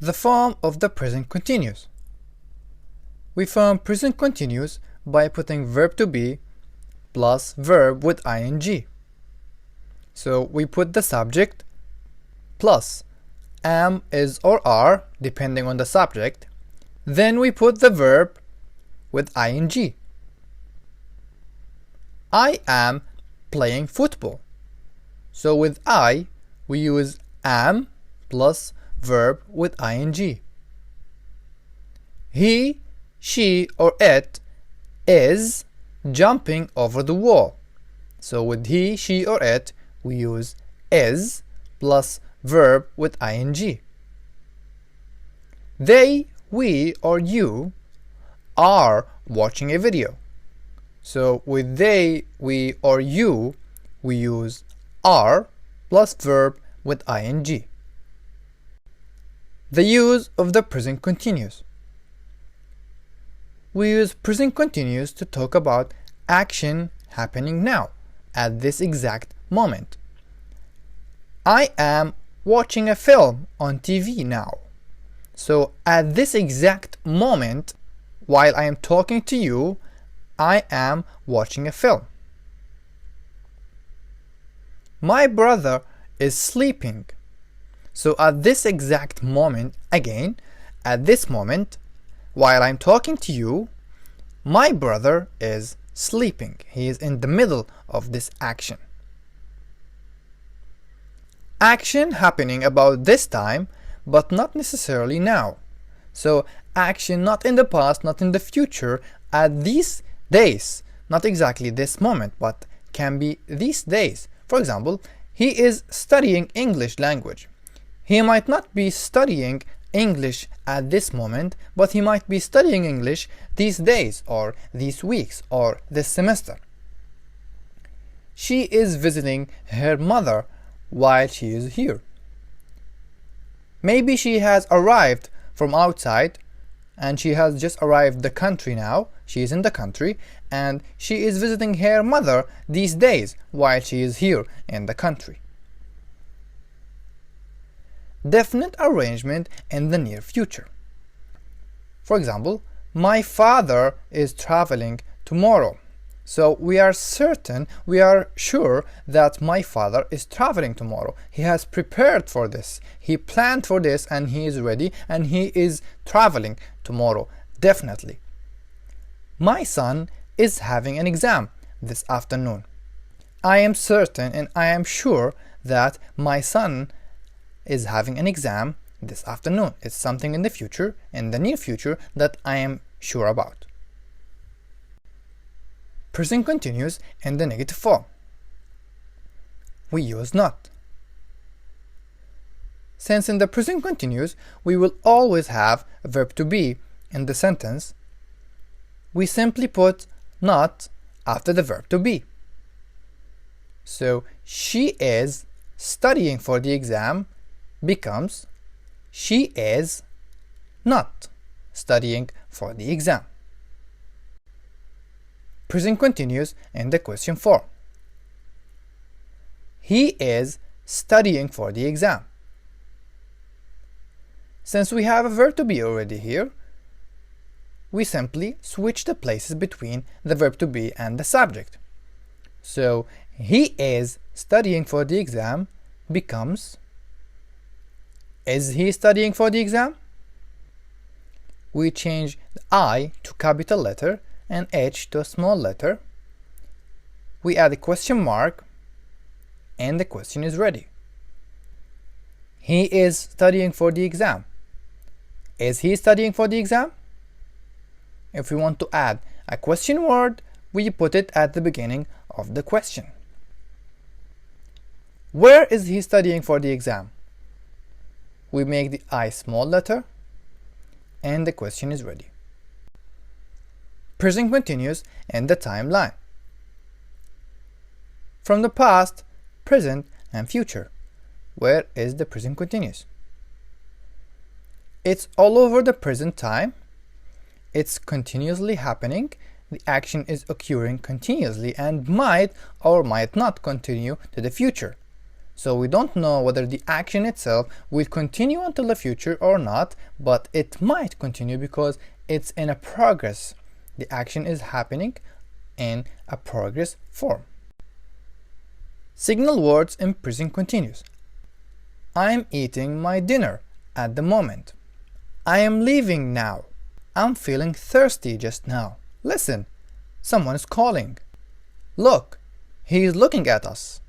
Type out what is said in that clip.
The form of the present continuous. We form present continuous by putting verb to be plus verb with ing. So we put the subject plus am, is, or are, depending on the subject. Then we put the verb with ing. I am playing football. So with I, we use am plus verb with ing. He, she, or it is jumping over the wall. So with he, she, or it, we use is plus verb with ing. They, we, or you are watching a video. So with they, we, or you, we use are plus verb with ing. The use of the present continuous. We use present continuous to talk about action happening now, at this exact moment. I am watching a film on TV now. So at this exact moment, while I am talking to you, I am watching a film. My brother is sleeping. So at this exact moment, again, at this moment, while I'm talking to you, my brother is sleeping. He is in the middle of this action. Action happening about this time, but not necessarily now. So action not in the past, not in the future, at these days. Not exactly this moment, but can be these days. For example, he is studying English language. He might not be studying English at this moment, but he might be studying English these days, or these weeks, or this semester. She is visiting her mother while she is here. Maybe she has arrived from outside and she has just arrived the country now. She is in the country and she is visiting her mother these days while she is here in the country. Definite arrangement in the near future. For example, my father is traveling tomorrow. So we are certain, we are sure that my father is traveling tomorrow. He has prepared for this. He planned for this and he is ready and he is traveling tomorrow, definitely. My son is having an exam this afternoon. I am certain and I am sure that my son is having an exam this afternoon. It's something in the future, in the near future, that I am sure about. Present continuous in the negative form. We use not. Since in the present continuous we will always have a verb to be in the sentence, we simply put not after the verb to be. So she is studying for the exam becomes she is not studying for the exam. Present continuous in the question form. He is studying for the exam. Since we have a verb to be already here, we simply switch the places between the verb to be and the subject. So he is studying for the exam becomes is he studying for the exam? We change the I to capital letter and H to a small letter. We add a question mark and the question is ready. He is studying for the exam. Is he studying for the exam? If we want to add a question word, we put it at the beginning of the question. Where is he studying for the exam? We make the I small letter and the question is ready. Present continuous in the timeline. From the past, present, and future, where is the present continuous? It's all over the present time. It's continuously happening. The action is occurring continuously and might or might not continue to the future. So we don't know whether the action itself will continue until the future or not, but it might continue because it's in a progress. The action is happening in a progress form. Signal words in present continuous. I'm eating my dinner at the moment. I am leaving now. I'm feeling thirsty just now. Listen, someone is calling. Look, he is looking at us.